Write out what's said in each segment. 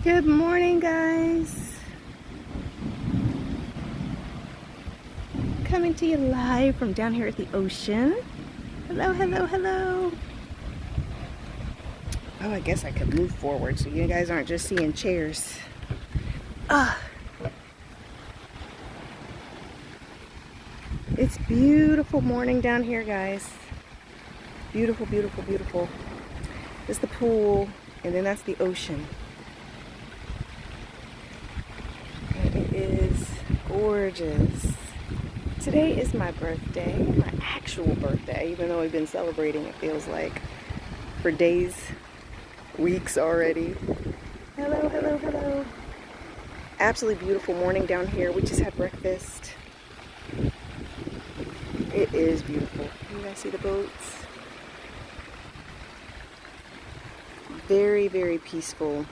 Good morning, guys. Coming to you live from down here at the ocean. Hello, hello, hello. Oh, I guess I could move forward so you guys aren't just seeing chairs. It's beautiful morning down here, guys. Beautiful, beautiful, beautiful. This is the pool, and then that's the ocean. And it is gorgeous. Today is my birthday, my actual birthday, even though we've been celebrating, it feels like, for days, weeks already. Hello, hello, hello. Absolutely beautiful morning down here. We just had breakfast. It is beautiful. You guys see the boats? Very, very peaceful.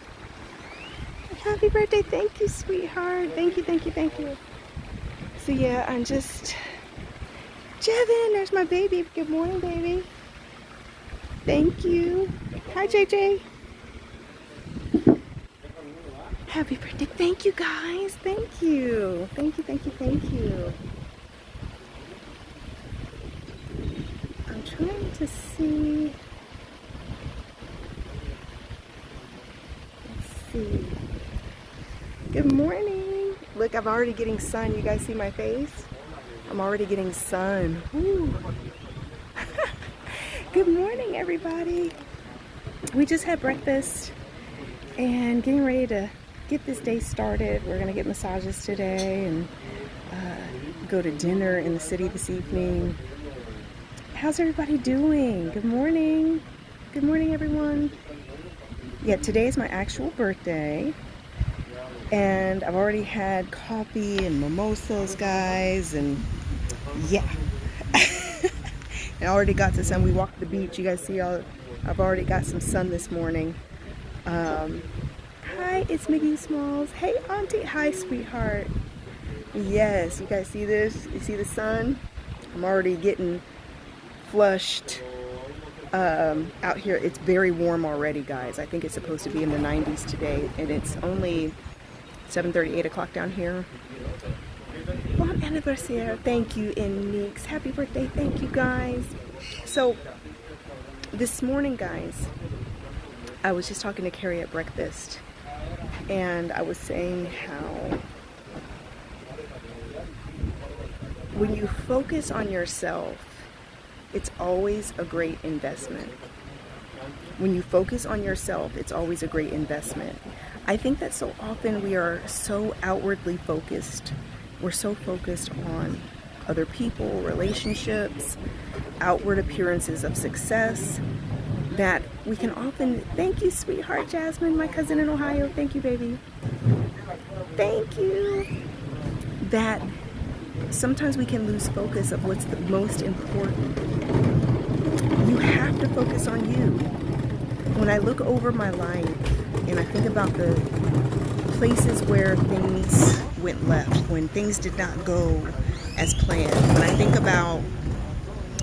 Happy birthday. Thank you, sweetheart. Thank you, thank you, thank you. So yeah, I'm just... Jevin, there's my baby. Good morning, baby. Thank you. Hi, JJ. Happy birthday. Thank you, guys. Thank you. Thank you, thank you, thank you. I'm trying to see... Let's see. Good morning. Look, I'm already getting sun. You guys see my face? I'm already getting sun. Woo. Good morning, everybody. We just had breakfast and getting ready to get this day started. We're gonna get massages today and go to dinner in the city this evening. How's everybody doing? Good morning. Good morning, everyone. Yeah, today is my actual birthday. And I've already had coffee and mimosas, guys, and yeah. I already got to sun. We walked the beach. You guys see I've already got some sun this morning. Hi, it's Miggy Smalls. Hey, Auntie. Hi, sweetheart. Yes, you guys see this? You see the sun? I'm already getting flushed out here. It's very warm already, guys. I think it's supposed to be in the 90s today, and it's only 7:30, 8 o'clock down here. Bon anniversaire. Thank you, Enix. Happy birthday. Thank you, guys. So, this morning, guys, I was just talking to Carrie at breakfast, and I was saying how when you focus on yourself, it's always a great investment. When you focus on yourself, it's always a great investment. I think that so often we are so outwardly focused. We're so focused on other people, relationships, outward appearances of success, that we can often... Thank you, sweetheart Jasmine, my cousin in Ohio. Thank you, baby. Thank you. That sometimes we can lose focus of what's the most important. You have to focus on you. When I look over my life and I think about the places where things went left, when things did not go as planned, when I think about,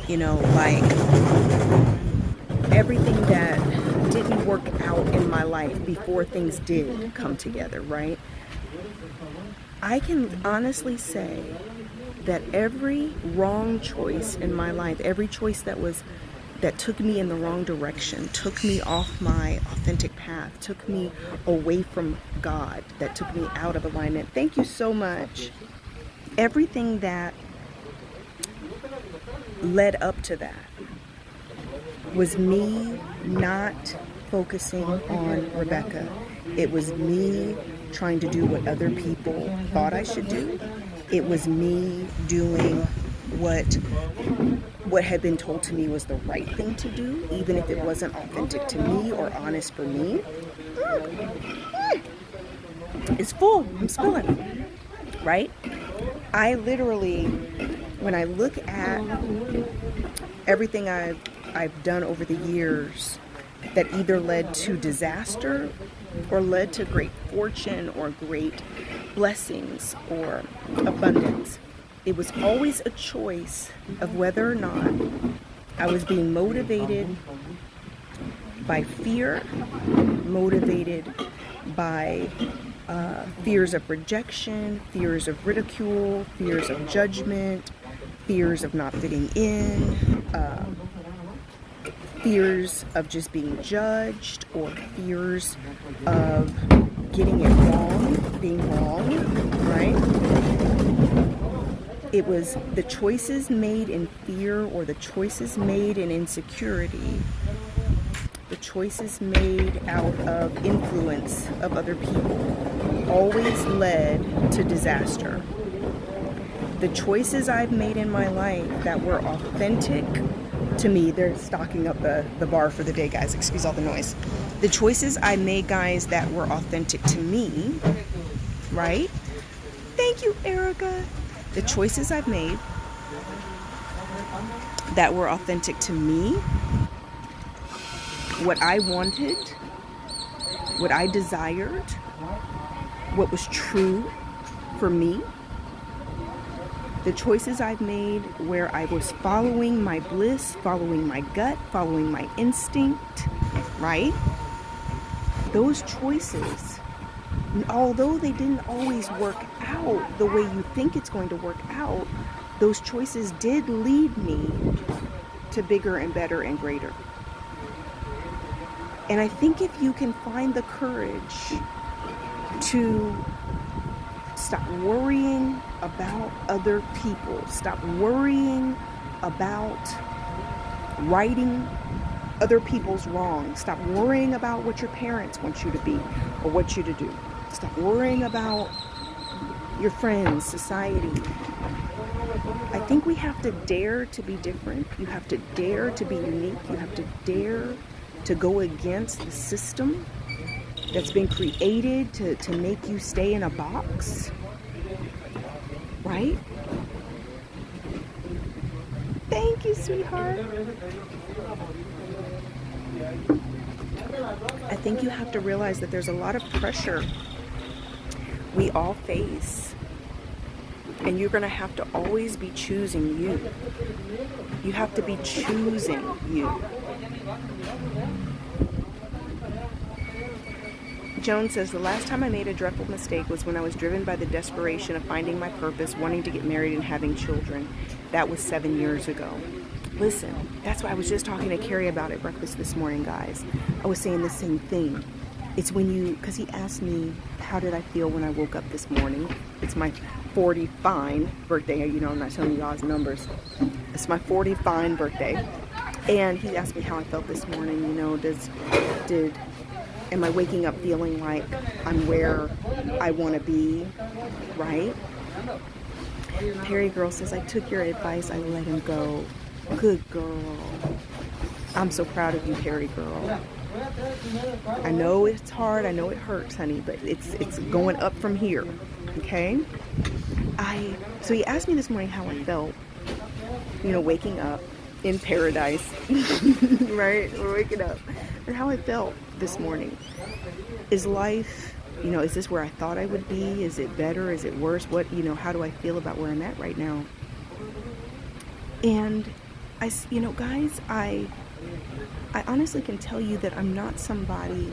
you know, like everything that didn't work out in my life before things did come together, right? I can honestly say that every wrong choice in my life, every choice that took me in the wrong direction, took me off my authentic path, took me away from God, that took me out of alignment. Thank you so much. Everything that led up to that was me not focusing on Rebecca. It was me trying to do what other people thought I should do. It was me doing what had been told to me was the right thing to do, even if it wasn't authentic to me or honest for me. It's full. I'm spilling. Right? I literally, when I look at everything I've done over the years that either led to disaster or led to great fortune or great blessings or abundance, it was always a choice of whether or not I was being motivated by fear, motivated by fears of rejection, fears of ridicule, fears of judgment, fears of not fitting in, fears of just being judged, or fears of getting it wrong, being wrong, right? It was the choices made in fear, or the choices made in insecurity, the choices made out of influence of other people, always led to disaster. The choices I've made in my life that were authentic to me, they're stocking up the bar for the day, guys, excuse all the noise. The choices I made, guys, that were authentic to me, right? Thank you, Erica. The choices I've made that were authentic to me, what I wanted, what I desired, what was true for me. The choices I've made where I was following my bliss, following my gut, following my instinct, right? Those choices, although they didn't always work out the way you think it's going to work out, those choices did lead me to bigger and better and greater. And I think if you can find the courage to stop worrying about other people, stop worrying about righting other people's wrongs, stop worrying about what your parents want you to be or what you to do, stop worrying about your friends, society. I think we have to dare to be different. You have to dare to be unique. You have to dare to go against the system that's been created to make you stay in a box, right? Thank you, sweetheart. I think you have to realize that there's a lot of pressure we all face, and you're going to have to always be choosing you. You have to be choosing you. Joan says, the last time I made a dreadful mistake was when I was driven by the desperation of finding my purpose, wanting to get married and having children. That was 7 years ago. Listen, that's why I was just talking to Carrie about at breakfast this morning, guys. I was saying the same thing. It's when you, because he asked me, how did I feel when I woke up this morning? It's my 40 fine birthday. You know, I'm not telling you guys numbers. It's my 40 fine birthday. And he asked me how I felt this morning. You know, am I waking up feeling like I'm where I want to be, right? Perry Girl says, I took your advice, I let him go. Good girl. I'm so proud of you, Perry Girl. I know it's hard, I know it hurts, honey, but it's going up from here, okay? So he asked me this morning how I felt, you know, waking up in paradise, right? We're waking up. And how I felt this morning. Is life, you know, is this where I thought I would be? Is it better? Is it worse? What, you know, how do I feel about where I'm at right now? And you know, guys, I honestly can tell you that I'm not somebody,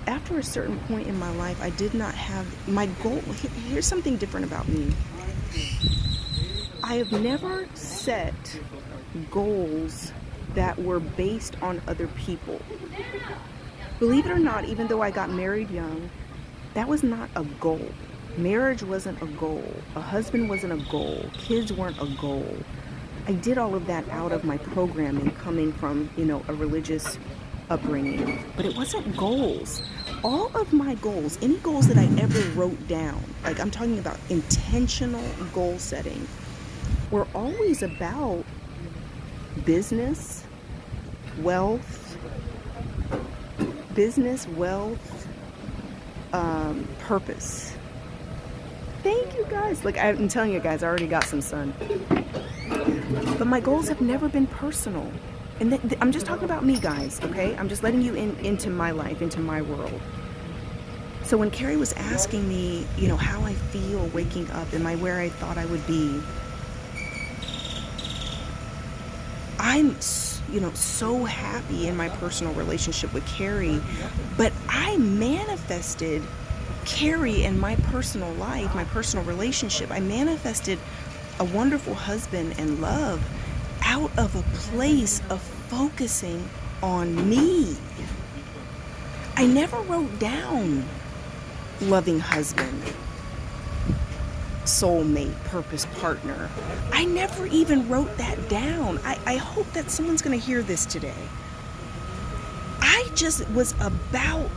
after a certain point in my life, I did not have my goal. Here's something different about me. I have never set goals that were based on other people. Believe it or not, even though I got married young, that was not a goal. Marriage wasn't a goal. A husband wasn't a goal. Kids weren't a goal. I did all of that out of my programming, coming from, you know, a religious upbringing. But it wasn't goals. All of my goals, any goals that I ever wrote down, like I'm talking about intentional goal setting, were always about business, wealth, purpose. Thank you, guys. Like I'm telling you guys, I already got some sun. But my goals have never been personal. And I'm just talking about me, guys, okay? I'm just letting you into my life, into my world. So when Carrie was asking me, you know, how I feel waking up, am I where I thought I would be? I'm, so happy in my personal relationship with Carrie, but I manifested Carrie in my personal life, my personal relationship. I manifested a wonderful husband and love out of a place of focusing on me. I never wrote down loving husband, soulmate, purpose partner. I never even wrote that down. I hope that someone's going to hear this today. I just was about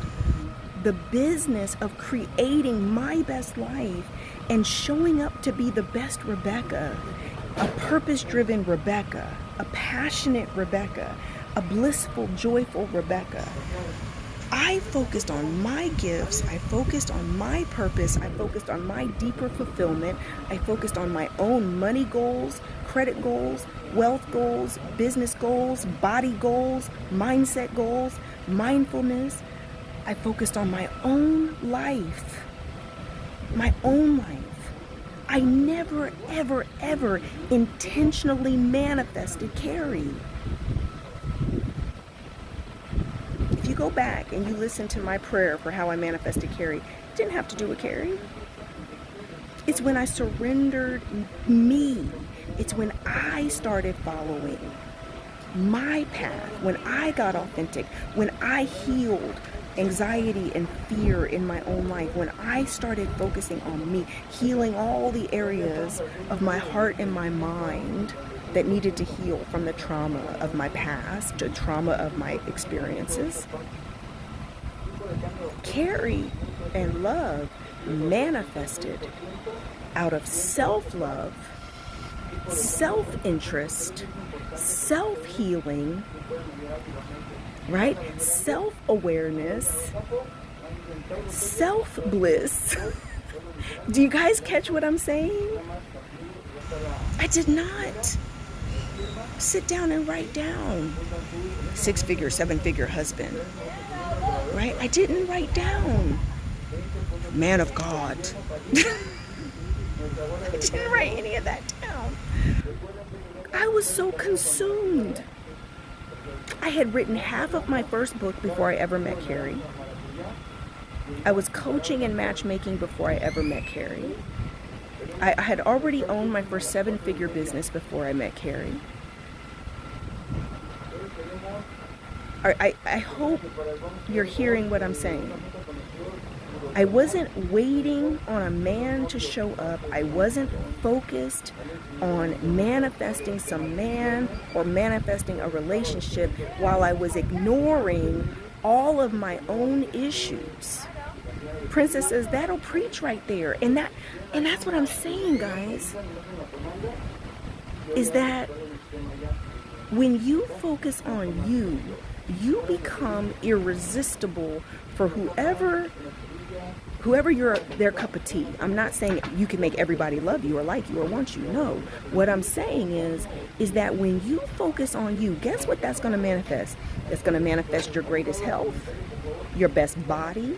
the business of creating my best life and showing up to be the best Rebecca, a purpose-driven Rebecca, a passionate Rebecca, a blissful, joyful Rebecca. I focused on my gifts, I focused on my purpose, I focused on my deeper fulfillment, I focused on my own money goals, credit goals, wealth goals, business goals, body goals, mindset goals, mindfulness. I focused on my own life, my own life. I never, ever, ever intentionally manifested Carrie. If you go back and you listen to my prayer for how I manifested Carrie, it didn't have to do with Carrie. It's when I surrendered me. It's when I started following my path, when I got authentic, when I healed anxiety and fear in my own life, when I started focusing on me, healing all the areas of my heart and my mind that needed to heal from the trauma of my past, the trauma of my experiences. Carrie and love manifested out of self-love, self-interest, self-healing, right? Self-awareness, self-bliss. Do you guys catch what I'm saying? I did not sit down and write down 6-figure, 7-figure husband, right? I didn't write down man of God. I didn't write any of that down. I was so consumed. I had written half of my first book before I ever met Carrie. I was coaching and matchmaking before I ever met Carrie. I had already owned my first 7-figure business before I met Carrie. I hope you're hearing what I'm saying. I wasn't waiting on a man to show up. I wasn't focused on manifesting some man or manifesting a relationship while I was ignoring all of my own issues. Princess says, that'll preach right there. And that's what I'm saying, guys, is that when you focus on you, you become irresistible for whoever you're their cup of tea. I'm not saying you can make everybody love you or like you or want you. No. What I'm saying is that when you focus on you, guess what that's going to manifest? It's going to manifest your greatest health, your best body,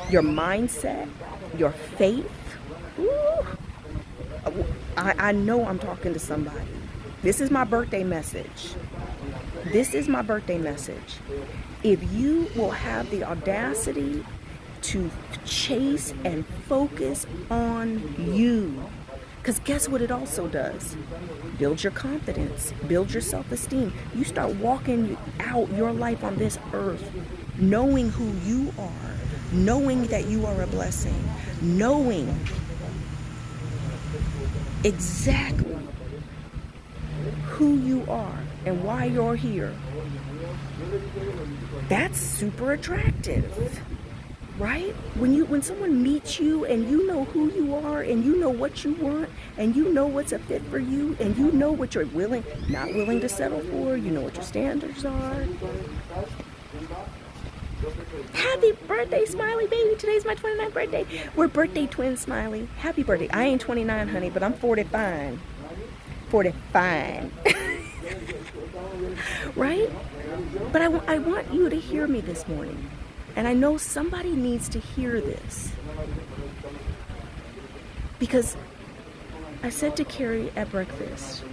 your mindset, your faith. Ooh. I know I'm talking to somebody. This is my birthday message. This is my birthday message. If you will have the audacity to chase and focus on you, because guess what it also does? Build your confidence, build your self-esteem. You start walking out your life on this earth knowing who you are, knowing that you are a blessing, knowing exactly who you are and why you're here. That's super attractive, right? When someone meets you and you know who you are and you know what you want and you know what's a fit for you and you know what you're not willing to settle for, you know what your standards are. Happy birthday, Smiley baby. Today's my 29th birthday. We're birthday twins, Smiley. Happy birthday. I ain't 29, honey, but I'm 45. 45. Right? But I want you to hear me this morning. And I know somebody needs to hear this. Because I said to Carrie at breakfast,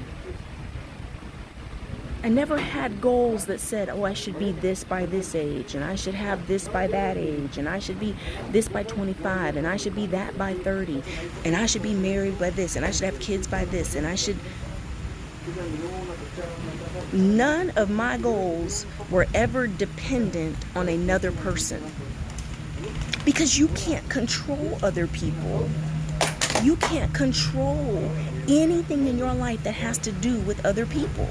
I never had goals that said, oh, I should be this by this age, and I should have this by that age, and I should be this by 25, and I should be that by 30, and I should be married by this, and I should have kids by this, and I should... None of my goals were ever dependent on another person. Because you can't control other people. You can't control anything in your life that has to do with other people.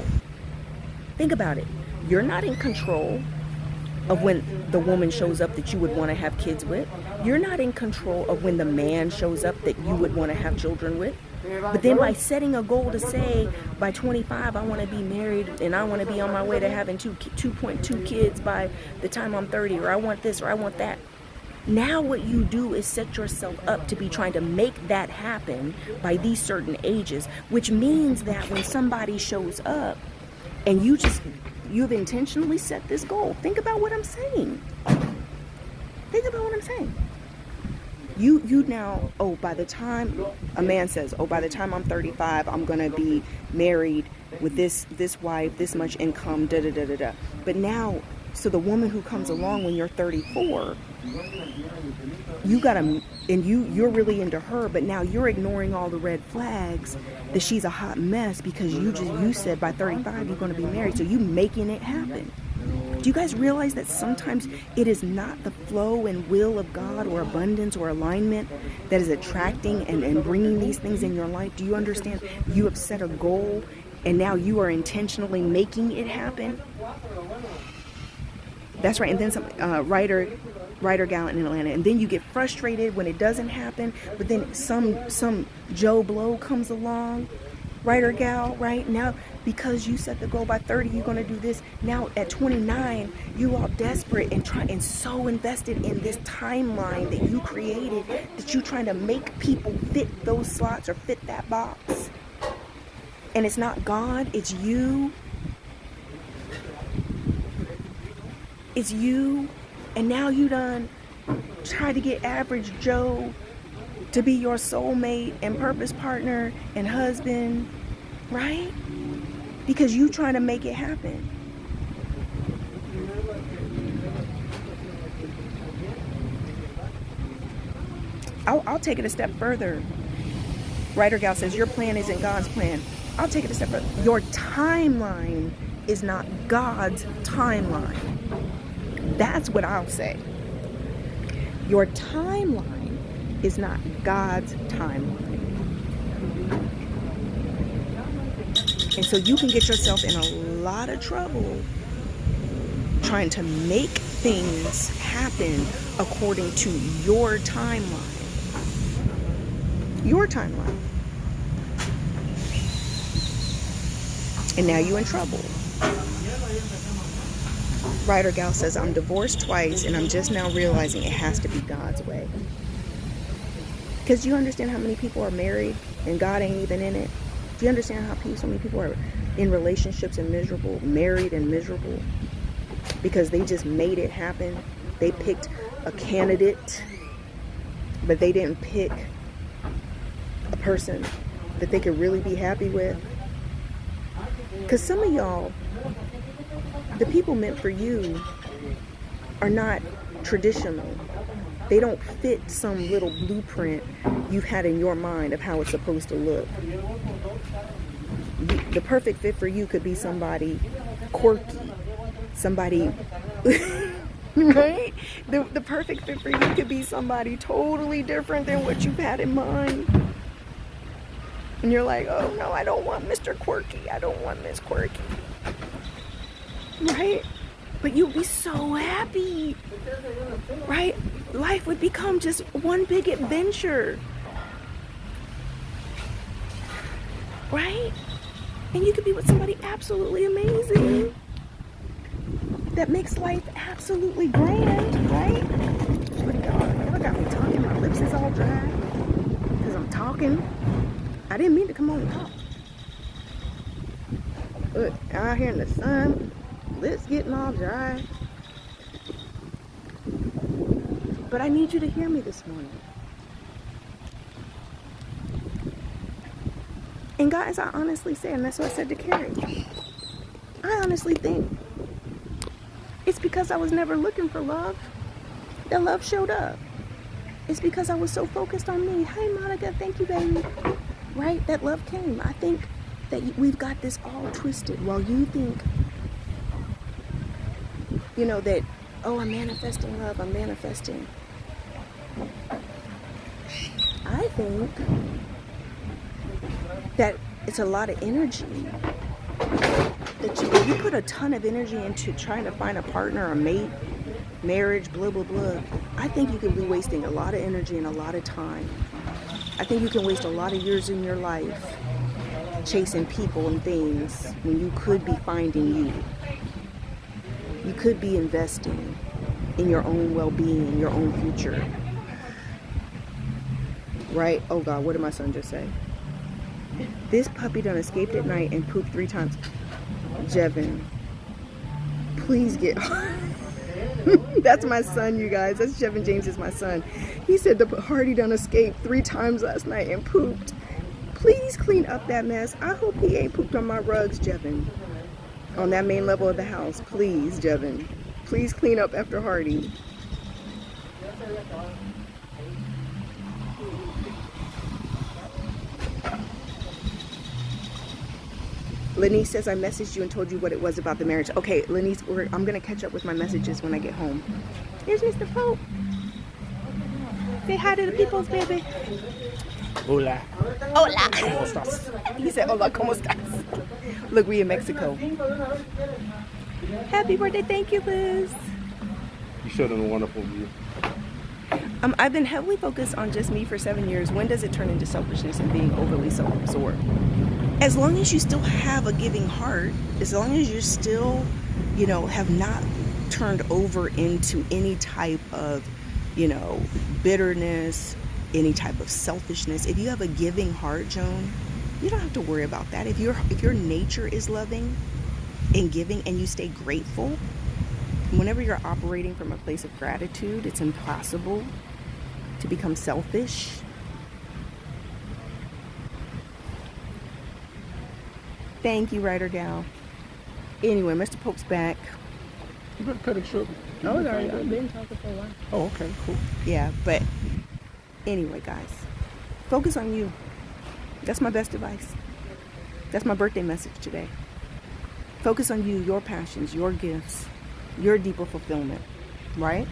Think about it. You're not in control of when the woman shows up that you would want to have kids with. You're not in control of when the man shows up that you would want to have children with. But then by setting a goal to say, by 25, I want to be married and I want to be on my way to having 2.2 kids by the time I'm 30, or I want this or I want that. Now what you do is set yourself up to be trying to make that happen by these certain ages, which means that when somebody shows up and you've intentionally set this goal. Think about what I'm saying. Think about what I'm saying. You now, oh, by the time a man says, oh, by the time I'm 35, I'm going to be married with this wife, this much income, da da da da da. But now, so the woman who comes along when you're 34, you gotta, and you're really into her, but now you're ignoring all the red flags that she's a hot mess because you said by 35 you're going to be married, so you making it happen. Do you guys realize that sometimes it is not the flow and will of God or abundance or alignment that is attracting and bringing these things in your life? Do you understand? You have set a goal and now you are intentionally making it happen. That's right. And then some writer gal in Atlanta, and then you get frustrated when it doesn't happen, but then some Joe Blow comes along, writer gal, right? Now, because you set the goal by 30, you're going to do this. Now at 29, you are desperate and so invested in this timeline that you created that you're trying to make people fit those slots or fit that box. And it's not God, it's you. It's you. And now you done try to get average Joe to be your soulmate and purpose partner and husband, right? Because you trying to make it happen. I'll take it a step further. Writer gal says your plan isn't God's plan. I'll take it a step further. Your timeline is not God's timeline. That's what I'll say. Your timeline is not God's timeline. And so you can get yourself in a lot of trouble trying to make things happen according to your timeline. Your timeline. And now you're in trouble. Writer gal says, I'm divorced twice and I'm just now realizing it has to be God's way. Because you understand how many people are married and God ain't even in it? Do you understand how so many people are in relationships and miserable, married and miserable? Because they just made it happen. They picked a candidate, but they didn't pick a person that they could really be happy with. Because some of y'all, the people meant for you are not traditional. They don't fit some little blueprint you've had in your mind of how it's supposed to look. The perfect fit for you could be somebody quirky, somebody, right? The perfect fit for you could be somebody totally different than what you've had in mind. And you're like, oh no, I don't want Mr. Quirky. I don't want Miss Quirky. Right? But you'd be so happy, right? Life would become just one big adventure, right? And you could be with somebody absolutely amazing that makes life absolutely grand, right? Look at y'all got me talking. My lips is all dry because I'm talking. I didn't mean to come on and talk. Look, out here in the sun, lips getting all dry. But I need you to hear me this morning. And guys, I honestly say, and that's what I said to Carrie, I honestly think it's because I was never looking for love that love showed up. It's because I was so focused on me. Hey, Monica, thank you, baby. Right? That love came. I think that we've got this all twisted. While you think, you know, that, oh, I'm manifesting love, I'm manifesting. I think that it's a lot of energy. That you put a ton of energy into trying to find a partner, a mate, marriage, blah, blah, blah. I think you can be wasting a lot of energy and a lot of time. I think you can waste a lot of years in your life chasing people and things when you could be finding you. You could be investing in your own well-being, in your own future. Right? Oh God, what did my son just say? This puppy done escaped at night and pooped 3 times. Jevin, please get That's my son, you guys. That's Jevin James is my son. He said the Hardy done escaped 3 times last night and pooped. Please clean up that mess. I hope he ain't pooped on my rugs, Jevin. On that main level of the house. Please, Jevin. Please clean up after Hardy. Lenise says, I messaged you and told you what it was about the marriage. Okay, Lenise, I'm going to catch up with my messages when I get home. Here's Mr. Pope. Say hi to the peoples, baby. Hola. Hola. ¿Cómo estás? He said, hola, ¿cómo estás? Look, we in Mexico. Happy birthday. Thank you, Liz. You showed them a wonderful view. I've been heavily focused on just me for 7 years. When does it turn into selfishness and being overly self-absorbed? As long as you still have a giving heart, as long as you're still, you know, have not turned over into any type of, you know, bitterness, any type of selfishness. If you have a giving heart, Joan, you don't have to worry about that. If your nature is loving and giving and you stay grateful, whenever you're operating from a place of gratitude, it's impossible to become selfish. Thank you, Ryder Gal. Anyway, Mr. Pope's back. You better cut it short. Oh, sorry, I've been talking for a while. Oh, okay, cool. Yeah, but anyway, guys, focus on you. That's my best advice. That's my birthday message today. Focus on you, your passions, your gifts, your deeper fulfillment, right?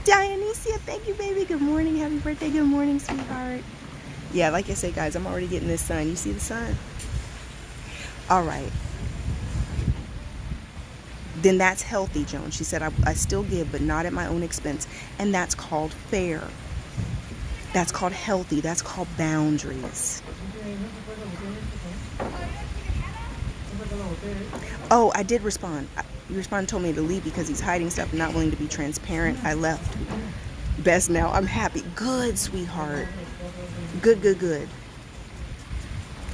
Dionysia, thank you, baby. Good morning. Happy birthday. Good morning, sweetheart. Yeah, like I said, guys, I'm already getting this sun. You see the sun? All right. Then that's healthy, Joan. She said, I still give, but not at my own expense. And that's called fair. That's called healthy. That's called boundaries. Oh, I did respond. You responded, told me to leave because he's hiding stuff and not willing to be transparent. I left. Best now. I'm happy. Good, sweetheart. Good, good, good.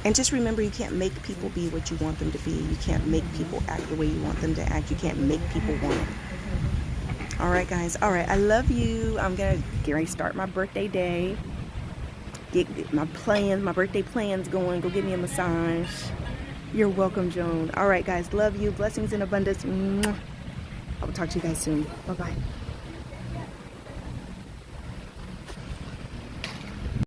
And just remember, you can't make people be what you want them to be. You can't make people act the way you want them to act. You can't make people want it. All right, guys. All right, I love you. I'm going to get ready to start my birthday day. Get my birthday plans going. Go get me a massage. You're welcome, Joan. All right, guys. Love you. Blessings in abundance. I will talk to you guys soon. Bye-bye.